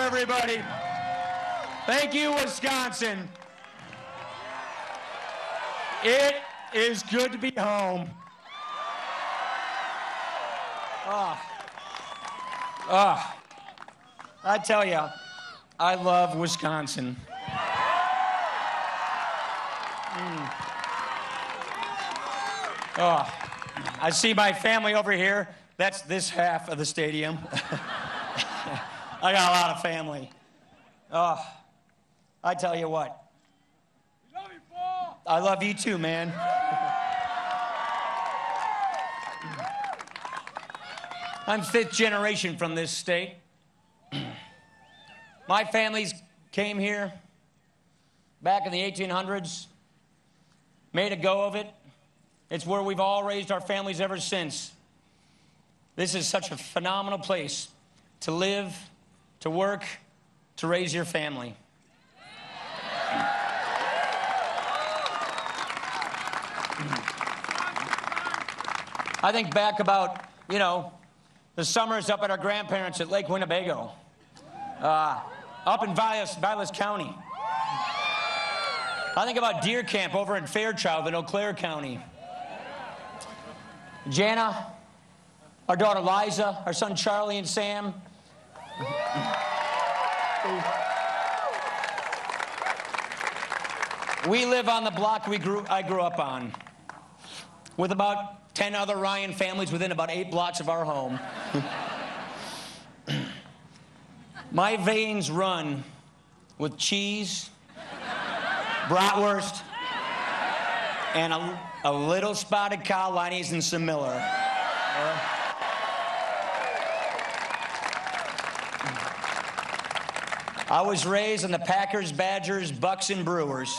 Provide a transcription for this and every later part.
everybody. Thank you, Wisconsin. It is good to be home. I tell you, I love Wisconsin. I see my family over here. That's this half of the stadium. I got a lot of family. I tell you what. We love you, Paul. I love you too, man. I'm fifth generation from this state. My families came here back in the 1800s, made a go of it. It's where we've all raised our families ever since. This is such a phenomenal place to live, to work, to raise your family. I think back about, the summers up at our grandparents at Lake Winnebago, up in Vilas County. I think about deer camp over in Fairchild in Eau Claire County. Jana, our daughter Liza, our son Charlie and Sam. We live on the block I grew up on, with about 10 other Ryan families within about 8 blocks of our home. My veins run with cheese, bratwurst, and a little spotted cow, Liney's, and some Miller. I was raised on the Packers, Badgers, Bucks, and Brewers.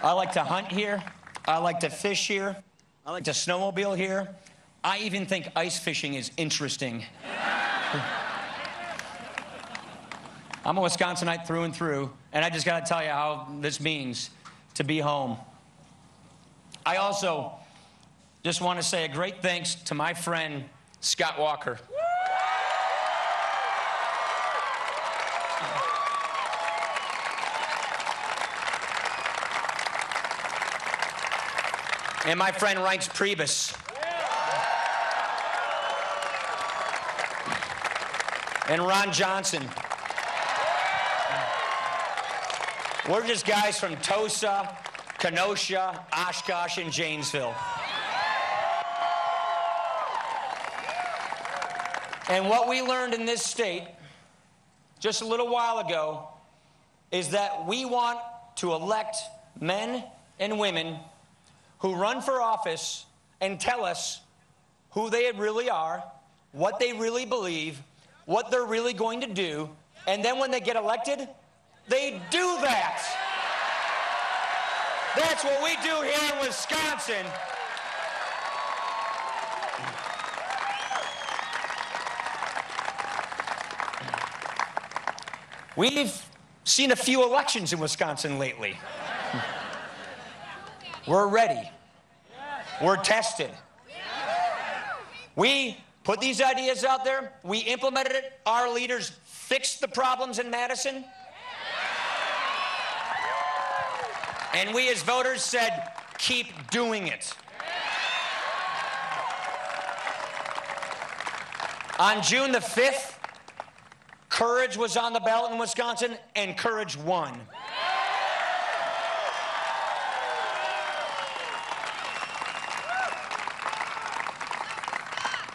I like to hunt here. I like to fish here. I like to snowmobile here. I even think ice fishing is interesting. I'm a Wisconsinite through and through, and I just got to tell you how this means to be home. I also just want to say a great thanks to my friend, Scott Walker. And my friend Reince Priebus. And Ron Johnson. We're just guys from Tosa, Kenosha, Oshkosh, and Janesville. And what we learned in this state just a little while ago is that we want to elect men and women who run for office and tell us who they really are, what they really believe, what they're really going to do, and then when they get elected, they do that. That's what we do here in Wisconsin. We've seen a few elections in Wisconsin lately. We're ready. We're tested. We put these ideas out there. We implemented it. Our leaders fixed the problems in Madison. And we as voters said, keep doing it. On June the 5th, courage was on the ballot in Wisconsin, and courage won.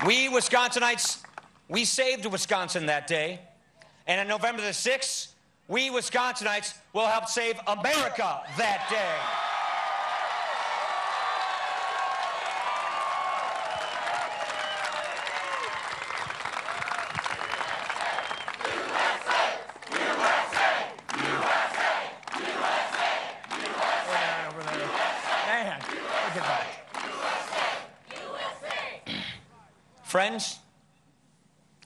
We Wisconsinites, we saved Wisconsin that day. And on November the 6th, we Wisconsinites will help save America that day. Man, look at that. Friends,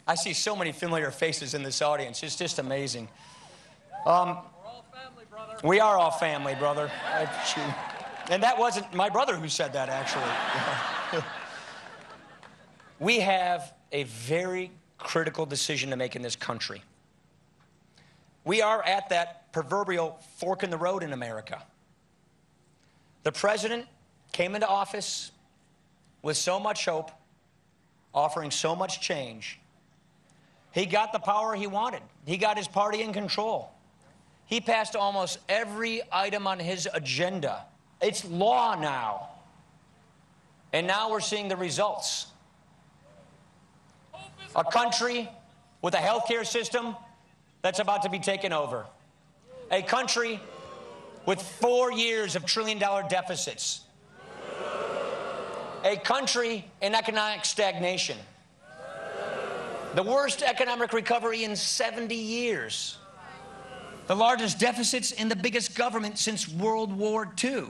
I see so many familiar faces in this audience. It's just amazing. We're all family, brother. We are all family, brother. And that wasn't my brother who said that, actually. We have a very critical decision to make in this country. We are at that proverbial fork in the road in America. The president came into office with so much hope, offering so much change. He got the power he wanted. He got his party in control. He passed almost every item on his agenda. It's law now. And now we're seeing the results. A country with a healthcare system that's about to be taken over. A country with 4 years of trillion-dollar deficits. A country in economic stagnation. The worst economic recovery in 70 years. The largest deficits in the biggest government since World War II.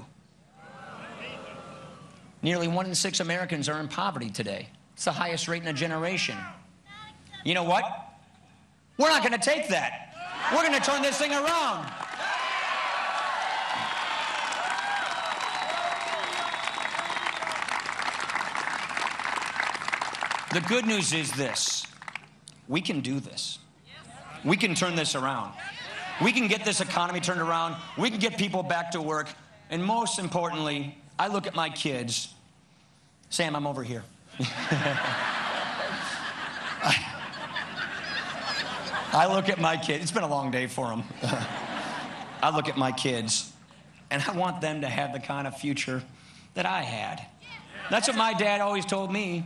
Nearly 1 in 6 Americans are in poverty today. It's the highest rate in a generation. You know what? We're not going to take that. We're going to turn this thing around. The good news is this. We can do this. We can turn this around. We can get this economy turned around. We can get people back to work. And most importantly, I look at my kids. Sam, I'm over here. I look at my kids. It's been a long day for them. I look at my kids, and I want them to have the kind of future that I had. That's what my dad always told me.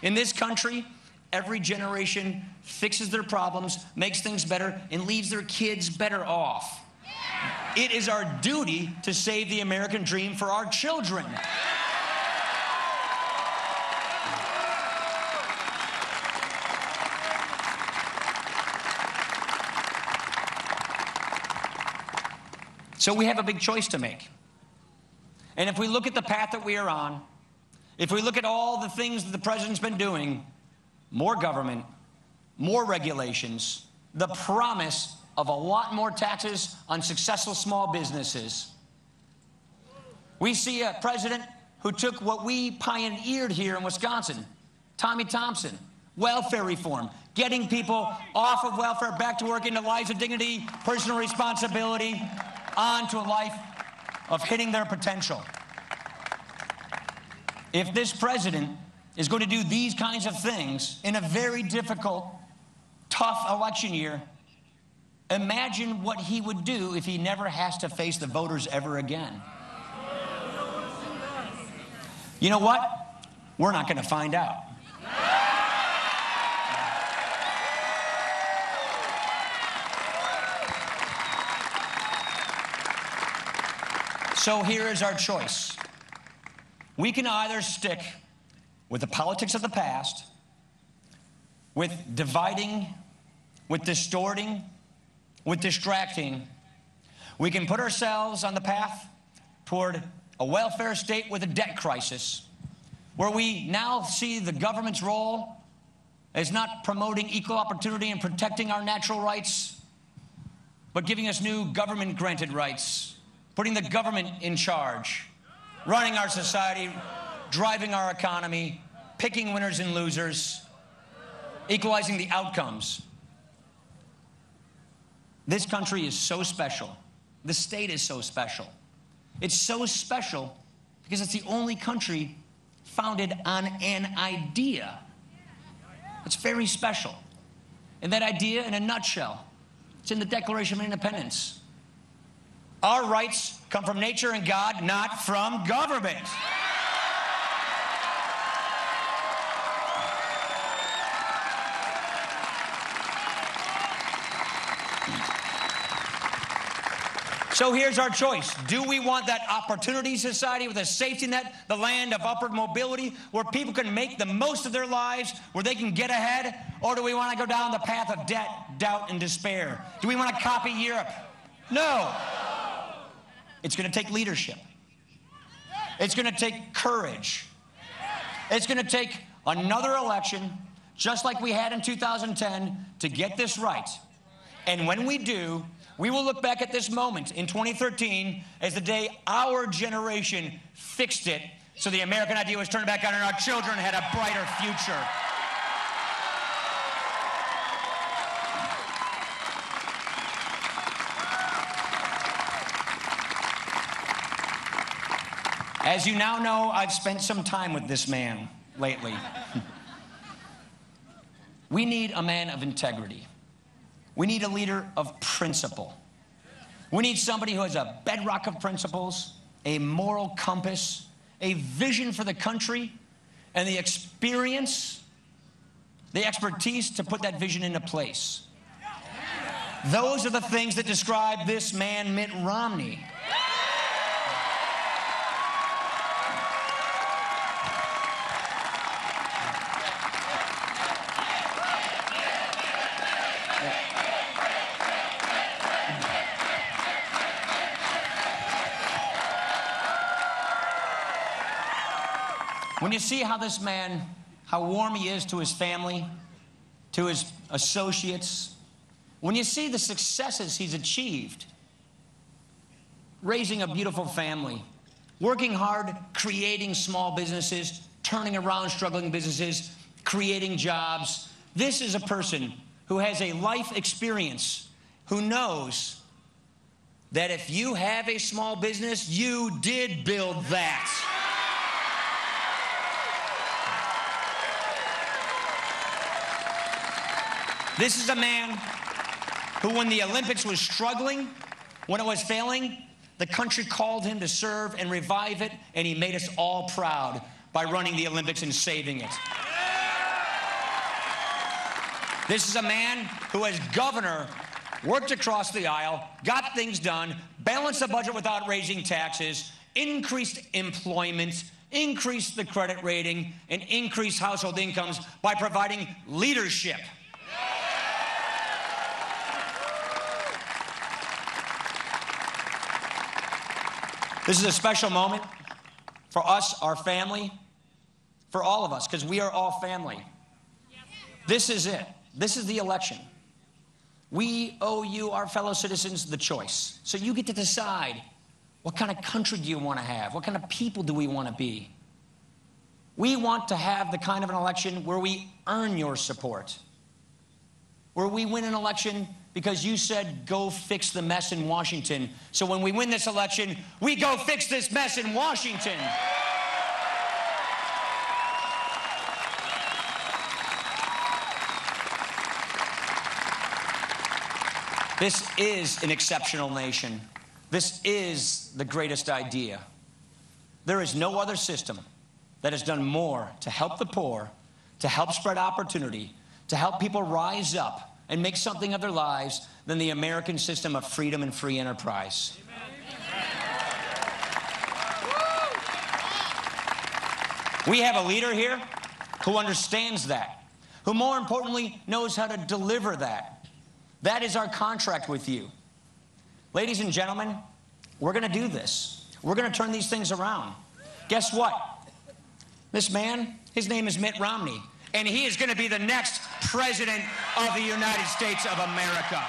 In this country, every generation fixes their problems, makes things better, and leaves their kids better off. It is our duty to save the American dream for our children. So we have a big choice to make. And if we look at the path that we are on, if we look at all the things that the president's been doing, more government, more regulations, the promise of a lot more taxes on successful small businesses. We see a president who took what we pioneered here in Wisconsin, Tommy Thompson, welfare reform, getting people off of welfare, back to work, into lives of dignity, personal responsibility, on to a life of hitting their potential. If this president is going to do these kinds of things in a very difficult, tough election year, imagine what he would do if he never has to face the voters ever again. You know what? We're not going to find out. So here is our choice. We can either stick with the politics of the past, with dividing, with distorting, with distracting. We can put ourselves on the path toward a welfare state with a debt crisis, where we now see the government's role as not promoting equal opportunity and protecting our natural rights, but giving us new government-granted rights, putting the government in charge, running our society, driving our economy, picking winners and losers, equalizing the outcomes. This country is so special. The state is so special. It's so special because it's the only country founded on an idea. It's very special. And that idea, in a nutshell, it's in the Declaration of Independence. Our rights come from nature and God, not from government. So here's our choice. Do we want that opportunity society with a safety net, the land of upward mobility, where people can make the most of their lives, where they can get ahead? Or do we want to go down the path of debt, doubt, and despair? Do we want to copy Europe? No. It's going to take leadership. It's going to take courage. It's going to take another election, just like we had in 2010, to get this right. And when we do, we will look back at this moment in 2013 as the day our generation fixed it so the American idea was turned back on and our children had a brighter future. As you now know, I've spent some time with this man lately. We need a man of integrity. We need a leader of principle. We need somebody who has a bedrock of principles, a moral compass, a vision for the country, and the experience, the expertise to put that vision into place. Those are the things that describe this man, Mitt Romney. When you see how this man, how warm he is to his family, to his associates, when you see the successes he's achieved, raising a beautiful family, working hard, creating small businesses, turning around struggling businesses, creating jobs, this is a person who has a life experience, who knows that if you have a small business, you did build that. This is a man who, when the Olympics was struggling, when it was failing, the country called him to serve and revive it, and he made us all proud by running the Olympics and saving it. This is a man who, as governor, worked across the aisle, got things done, balanced the budget without raising taxes, increased employment, increased the credit rating, and increased household incomes by providing leadership. This is a special moment for us, our family, for all of us, because we are all family. This is it. This is the election. We owe you, our fellow citizens, the choice. So you get to decide, what kind of country do you want to have? What kind of people do we want to be? We want to have the kind of an election where we earn your support, where we win an election because you said, go fix the mess in Washington. So when we win this election, we go fix this mess in Washington. This is an exceptional nation. This is the greatest idea. There is no other system that has done more to help the poor, to help spread opportunity, to help people rise up and make something of their lives than the American system of freedom and free enterprise. We have a leader here who understands that, who more importantly knows how to deliver that. That is our contract with you. Ladies and gentlemen, we're going to do this. We're going to turn these things around. Guess what? This man, his name is Mitt Romney, and he is going to be the next president of the United States of America.